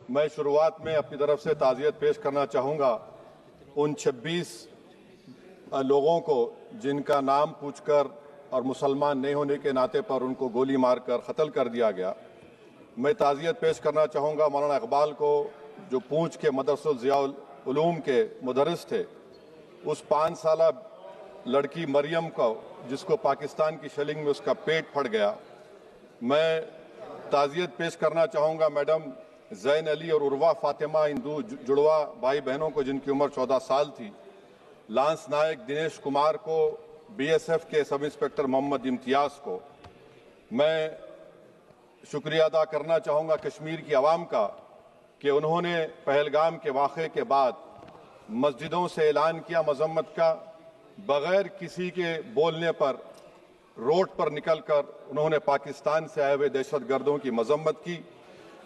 मैं शुरुआत में अपनी तरफ से ताज़ियत पेश करना चाहूँगा उन 26 लोगों को जिनका नाम पूछकर और मुसलमान नहीं होने के नाते पर उनको गोली मारकर कत्ल कर दिया गया। मैं ताज़ियत पेश करना चाहूँगा मौलाना इकबाल को, जो पूंछ के मदरसुल ज़ियाउल उलूम के मुदर्रिस थे, उस 5 साला लड़की मरियम को जिसको पाकिस्तान की शेलिंग में उसका पेट फट गया। मैं ताज़ियत पेश करना चाहूँगा मैडम ज़ैन अली और उर्वा फातिमा, इन दो जुड़वा भाई बहनों को जिनकी उम्र 14 साल थी, लांस नायक दिनेश कुमार को, बीएसएफ के सब इंस्पेक्टर मोहम्मद इम्तियाज़ को। मैं शुक्रिया अदा करना चाहूँगा कश्मीर की आवाम का कि उन्होंने पहलगाम के वाक़े के बाद मस्जिदों से ऐलान किया मज़म्मत का, बग़ैर किसी के बोलने पर रोड पर निकलकर उन्होंने पाकिस्तान से आए हुए दहशतगर्दों की मज़म्मत की।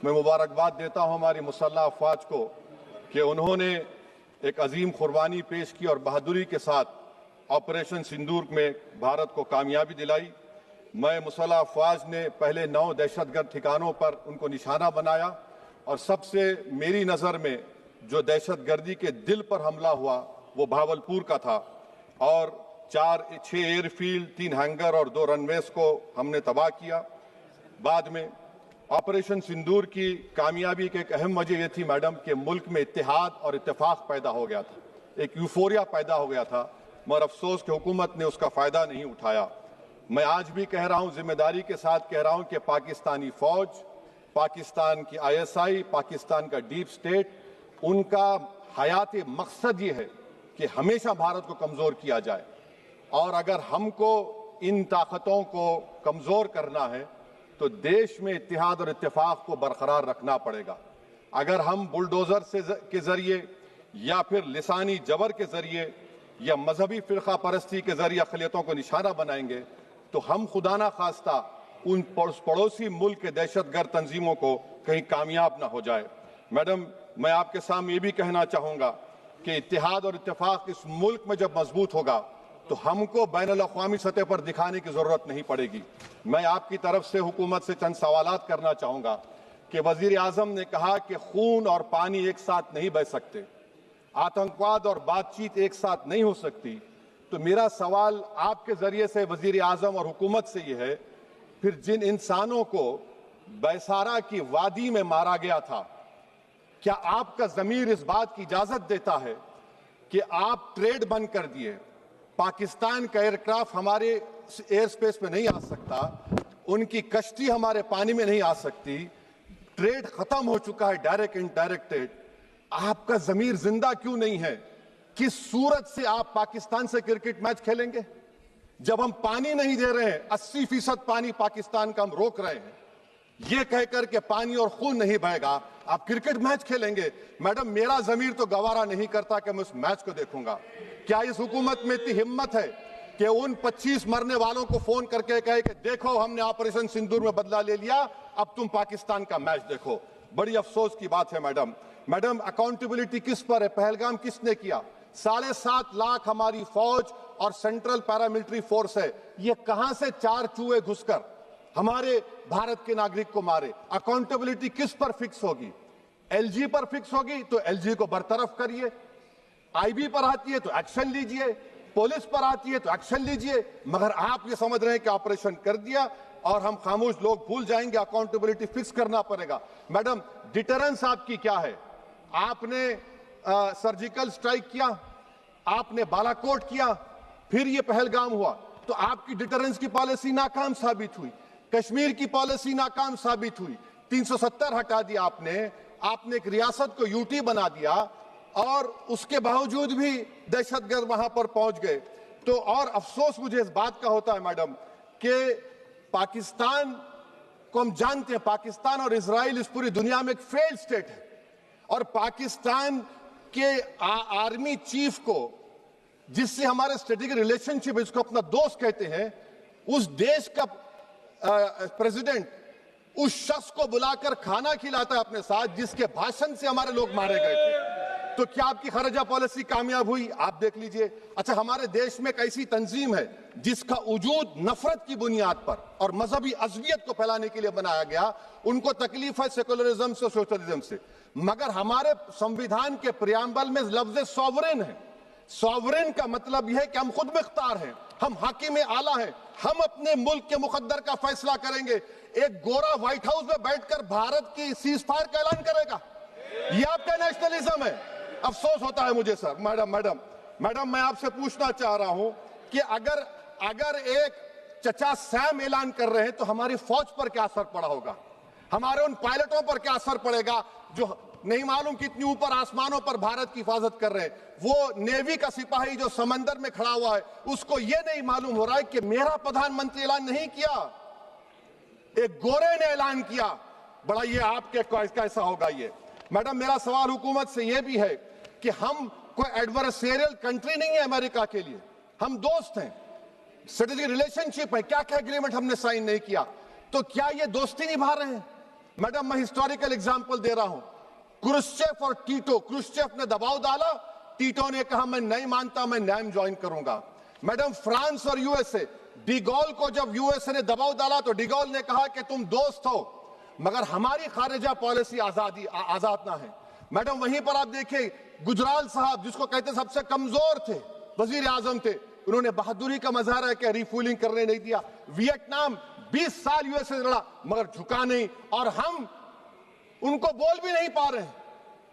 मैं मुबारकबाद देता हूँ हमारी मुसल्लह अफ़वाज को कि उन्होंने एक अजीम कुर्बानी पेश की और बहादुरी के साथ ऑपरेशन सिंदूर में भारत को कामयाबी दिलाई। मैं मुसल्लह अफ़वाज ने पहले 9 दहशतगर्द ठिकानों पर उनको निशाना बनाया और सबसे मेरी नज़र में जो दहशतगर्दी के दिल पर हमला हुआ वो भावलपुर का था और 6 एयरफील्ड, 3 हैंगर और 2 रनवेज को हमने तबाह किया। बाद में ऑपरेशन सिंदूर की कामयाबी की एक अहम वजह यह थी मैडम कि मुल्क में इत्तेहाद और इत्तेफाक पैदा हो गया था, एक यूफोरिया पैदा हो गया था, मगर अफसोस कि हुकूमत ने उसका फ़ायदा नहीं उठाया। मैं आज भी कह रहा हूँ, जिम्मेदारी के साथ कह रहा हूँ कि पाकिस्तानी फ़ौज, पाकिस्तान की ISI, पाकिस्तान का डीप स्टेट, उनका हयाती मकसद ये है कि हमेशा भारत को कमज़ोर किया जाए और अगर हमको इन ताकतों को कमज़ोर करना है तो देश में इत्तेहाद और इत्तेफाक को बरकरार रखना पड़ेगा। अगर हम बुलडोज़र के ज़रिए या फिर लिसानी जबर के ज़रिए या मजहबी फ़िरक़ा परस्ती के ज़रिए अक़लियतों को निशाना बनाएंगे तो हम खुदा ना खास्ता उन पड़ोसी मुल्क के दहशतगर्द तंजीमों को कहीं कामयाब ना हो जाए। मैडम, मैं आपके सामने ये भी कहना चाहूँगा कि इत्तेहाद और इत्तेफाक इस मुल्क में जब मजबूत होगा तो हमको बैनुल-अक़वामी सतह पर दिखाने की ज़रूरत नहीं पड़ेगी। मैं आपकी तरफ से हुकूमत से चंद सवालात करना चाहूँगा कि वज़ीर आज़म ने कहा कि खून और पानी एक साथ नहीं बह सकते, आतंकवाद और बातचीत एक साथ नहीं हो सकती। तो मेरा सवाल आपके ज़रिए से वज़ीर आज़म और हुकूमत से ये है, फिर जिन इंसानों को बैसारा की वादी में मारा गया था, क्या आपका ज़मीर इस बात की इजाज़त देता है कि आप ट्रेड बंद कर दिए, पाकिस्तान का एयरक्राफ्ट हमारे एयर स्पेस में नहीं आ सकता, उनकी कश्ती हमारे पानी में नहीं आ सकती, ट्रेड खत्म हो चुका है डायरेक्ट इनडायरेक्टेड, आपका ज़मीर जिंदा क्यों नहीं है? किस सूरत से आप पाकिस्तान से क्रिकेट मैच खेलेंगे जब हम पानी नहीं दे रहे हैं? 80% पानी पाकिस्तान का हम रोक रहे हैं, ये कहकर के पानी और खून नहीं बहेगा, आप क्रिकेट मैच खेलेंगे? मैडम, मेरा ज़मीर तो गवारा नहीं करता कि मैं उस मैच को देखूंगा। क्या इस हुकूमत में इतनी हिम्मत है कि उन 25 मरने वालों को फोन करके कहे कि देखो हमने ऑपरेशन सिंदूर में बदला ले लिया, अब तुम पाकिस्तान का मैच देखो? बड़ी अफसोस की बात है मैडम, अकाउंटेबिलिटी किस पर है? पहलगाम किसने किया? 7.5 लाख हमारी फौज और सेंट्रल पैरामिलिट्री फोर्स है, ये कहां से 4 चूहे घुसकर हमारे भारत के नागरिक को मारे? अकाउंटेबिलिटी किस पर फिक्स होगी? LG पर फिक्स होगी तो LG को बरतरफ करिए, IB पर आती है तो एक्शन लीजिए, पुलिस पर आती है तो एक्शन लीजिए, मगर आप ये समझ रहे हैं कि ऑपरेशन कर दिया और हम खामोश लोग भूल जाएंगे। अकाउंटेबिलिटी फिक्स करना पड़ेगा। मैडम, डिटरेंस आपकी क्या है? आपने सर्जिकल स्ट्राइक किया, आपने बालाकोट किया, फिर ये पहलगाम हुआ, तो आपकी डिटरेंस की पॉलिसी नाकाम साबित हुई, कश्मीर की पॉलिसी नाकाम साबित हुई, 370 हटा दिया आपने एक रियासत को यूटी बना दिया और उसके बावजूद भी दहशतगर्द वहां पर पहुंच गए। तो और अफसोस मुझे इस बात का होता है मैडम कि पाकिस्तान को हम जानते हैं, पाकिस्तान और इजराइल इस पूरी दुनिया में एक फेल्ड स्टेट है और पाकिस्तान के आर्मी चीफ को, जिससे हमारे स्ट्रेटेजिक रिलेशनशिप है, जिसको अपना दोस्त कहते हैं, उस देश का प्रेसिडेंट उस शख्स को बुलाकर खाना खिलाता है अपने साथ जिसके भाषण से हमारे लोग मारे गए थे। तो क्या आपकी खारजा पॉलिसी कामयाब हुई? आप देख लीजिए। अच्छा, हमारे देश में एक ऐसी तंजीम है जिसका वजूद नफरत की बुनियाद पर और मजहबी अज़वियत को फैलाने के लिए बनाया गया। उनको तकलीफ है सेकुलरिज्म से, सोशलिज्म से, मगर हमारे संविधान के प्रियम्बल में लफ्ज सॉवरेन है। सॉवरेन का मतलब यह है कि हम खुद मुख्तार हैं, हम हाकिम आला हैं, हम अपने मुल्क के मुकद्दर का फैसला करेंगे। एक गोरा व्हाइट हाउस में बैठकर भारत की सीज फायर का ऐलान करेगा? यह आपका नेशनलिज्म है। अफसोस होता है मुझे सर। मैडम मैं आपसे पूछना चाह रहा हूं कि अगर एक चचा सैम ऐलान कर रहे हैं तो हमारी फौज पर क्या असर पड़ा होगा? हमारे उन पायलटों पर क्या असर पड़ेगा जो नहीं मालूम कितनी ऊपर आसमानों पर भारत की हिफाजत कर रहे हैं? वो नेवी का सिपाही जो समंदर में खड़ा हुआ है, उसको यह नहीं मालूम हो रहा है कि मेरा प्रधानमंत्री ऐलान नहीं किया, एक गोरे ने ऐलान किया। बड़ा ये आपके कैसा होगा ये? मैडम मेरा सवाल हुकूमत से यह भी है कि हम कोई एडवर्सेरियल कंट्री नहीं है अमेरिका के लिए, हम दोस्त हैं, स्ट्रेटेजिक रिलेशनशिप है। क्या क्या एग्रीमेंट हमने साइन नहीं किया, तो क्या ये दोस्ती निभा रहे हैं? मैडम मैं हिस्टोरिकल एग्जांपल दे रहा हूं, क्रुश्चेव और टीटो। क्रुश्चेव ने दबाव डाला, टीटो ने कहा मैं नहीं मानता, मैं नैम ज्वाइन करूंगा। मैडम फ्रांस और यूएसए, डिगोल को जब यूएसए ने दबाव डाला तो डिगोल ने कहा कि तुम दोस्त हो मगर हमारी खारिजा पॉलिसी आजाद ना है। मैडम वहीं पर आप देखिए गुजराल साहब, जिसको कहते सबसे कमजोर थे, वजीर आजम थे, उन्होंने बहादुरी का मजारा किया, रिफूलिंग करने नहीं दिया। वियतनाम 20 साल यूएसए से लड़ा मगर झुका नहीं, और हम उनको बोल भी नहीं पा रहे,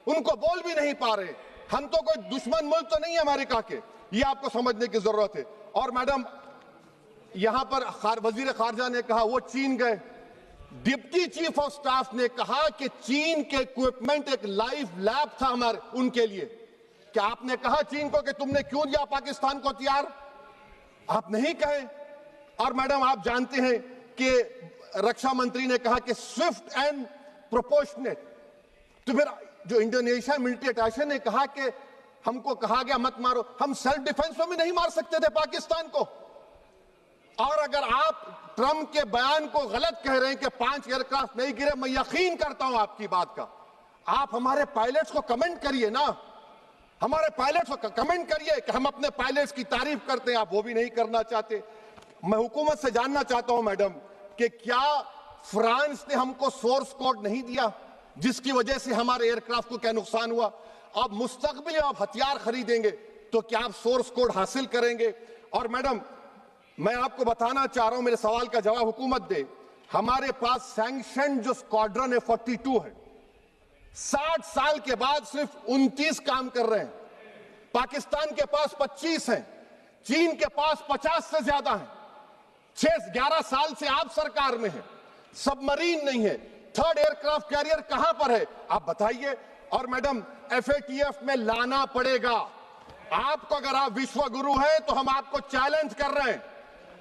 उनको बोल भी नहीं पा रहे। हम तो कोई दुश्मन मुल्क तो नहीं है अमेरिका के, ये आपको समझने की जरूरत है। और मैडम यहां पर वजीर खारजा ने कहा वो चीन गए, डिप्टी चीफ ऑफ स्टाफ ने कहा कि चीन के इक्विपमेंट एक लाइव लैब था हमारे उनके लिए। क्या आपने कहा चीन को कि तुमने क्यों दिया पाकिस्तान को हथियार? आप नहीं कहे। और मैडम आप जानते हैं कि रक्षा मंत्री ने कहा कि स्विफ्ट एंड प्रोपोर्शनेट, तो फिर जो इंडोनेशिया मिलिट्री अटैचे ने कहा कि हमको कहा गया मत मारो, हम सेल्फ डिफेंस में भी नहीं मार सकते थे पाकिस्तान को। और अगर आप ट्रंप के बयान को गलत कह रहे हैं कि 5 एयरक्राफ्ट नहीं गिरे, मैं यकीन करता हूं आपकी बात का। आप हमारे पायलट्स को कमेंट करिए ना, हमारे पायलट्स को कमेंट करिए कि हम अपने पायलट्स की तारीफ करते हैं, आप वो भी नहीं करना चाहते। मैं हुकूमत से जानना चाहता हूं मैडम कि क्या फ्रांस ने हमको सोर्स कोड नहीं दिया जिसकी वजह से हमारे एयरक्राफ्ट को क्या नुकसान हुआ? अब मुस्तकबिल में आप हथियार खरीदेंगे तो क्या आप सोर्स कोड हासिल करेंगे? और मैडम मैं आपको बताना चाह रहा हूं, मेरे सवाल का जवाब हुकूमत दे। हमारे पास सैंक्शन जो स्क्वाड्रन है 42 है, 60 साल के बाद सिर्फ 29 काम कर रहे हैं। पाकिस्तान के पास 25 हैं, चीन के पास 50 से ज्यादा हैं। 11 साल से आप सरकार में हैं, सबमरीन नहीं है, थर्ड एयरक्राफ्ट कैरियर कहां पर है आप बताइए। और मैडम FATF में लाना पड़ेगा आपको। अगर आप विश्व गुरु हैं तो हम आपको चैलेंज कर रहे हैं,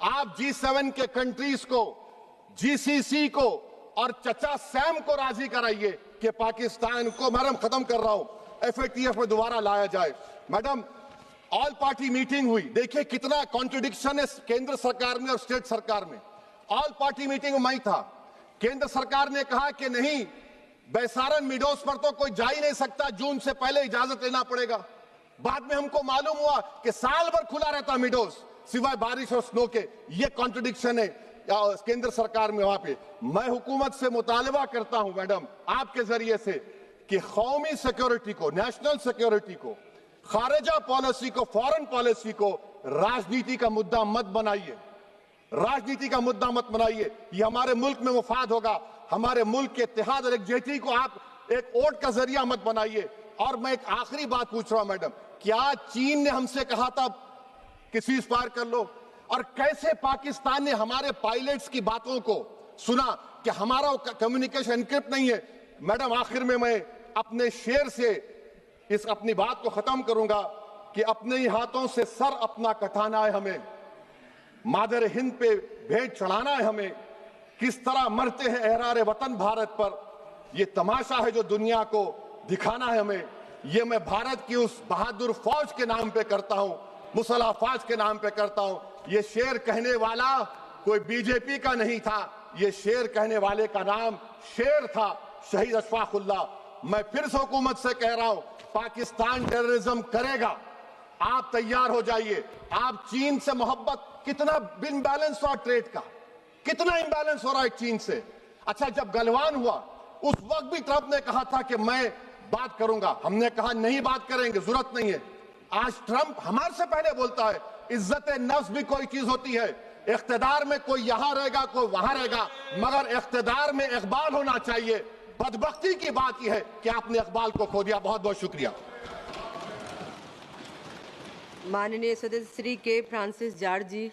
आप G7 के कंट्रीज को, GCC को और चचा सैम को राजी कराइए कि पाकिस्तान को, मैडम खत्म कर रहा हूं, FATF में दोबारा लाया जाए। मैडम ऑल पार्टी मीटिंग हुई, देखिए कितना कॉन्ट्रडिक्शन है केंद्र सरकार में और स्टेट सरकार में। ऑल पार्टी मीटिंग में मैं था, केंद्र सरकार ने कहा कि नहीं, बैसारन मिडोस पर तो कोई जा ही नहीं सकता, जून से पहले इजाजत लेना पड़ेगा। बाद में हमको मालूम हुआ कि साल भर खुला रहता मिडोस सिवाय बारिश और स्नो के। ये कॉन्ट्रडिक्शन है केंद्र सरकार में। वहां पे मैं हुकूमत से मुतालबा करता हूं मैडम आपके जरिए से कि कौमी सिक्योरिटी को, नेशनल सिक्योरिटी को, खारिजा पॉलिसी को, फॉरेन पॉलिसी को राजनीति का मुद्दा मत बनाइए, राजनीति का मुद्दा मत बनाइए। ये हमारे मुल्क में मुफाद होगा, हमारे मुल्क के इत्तेहाद और एकजुटती को आप एक वोट का जरिया मत बनाइए। और मैं एक आखिरी बात पूछ रहा हूं मैडम, क्या चीन ने हमसे कहा था कि सीज फायर कर लो? और कैसे पाकिस्तान ने हमारे पायलट्स की बातों को सुना कि हमारा कम्युनिकेशन एनक्रिप्ट नहीं है? मैडम आखिर में मैं अपने शेर से इस अपनी बात को खत्म करूंगा कि अपने ही हाथों से सर अपना कटाना है हमें, मादर हिंद पे भेंट चढ़ाना है हमें। किस तरह मरते हैं एहरारे वतन भारत पर, यह तमाशा है जो दुनिया को दिखाना है हमें। ये मैं भारत की उस बहादुर फौज के नाम पे करता हूं, मुसल्ह फौज के नाम पे करता हूं। ये शेर कहने वाला कोई बीजेपी का नहीं था, ये शेर कहने वाले का नाम शेर था, शहीद अशफाकुल्लाह। मैं फिर से हुकूमत से कह रहा हूं पाकिस्तान टेररिज्म करेगा। आप तैयार हो जाइए। आप चीन से मोहब्बत, कितना इम्बैलेंस हुआ ट्रेड का, कितना इम्बैलेंस हो रहा है चीन से। अच्छा, जब गलवान हुआ उस वक्त भी ट्रंप ने कहा था कि मैं बात करूंगा, हमने कहा नहीं बात करेंगे, जरूरत नहीं है। आज ट्रंप हमारे से पहले बोलता है इज्जत नफ्स भी कोई चीज होती है। इख्तिदार में कोई यहां रहेगा, कोई वहां रहेगा, मगर इख्तिदार में इकबाल होना चाहिए। बदबख्ती की बात यह है कि आपने इकबाल को खो दिया। बहुत बहुत शुक्रिया। माननीय सदस्य श्री के फ्रांसिस जॉर्ज जी।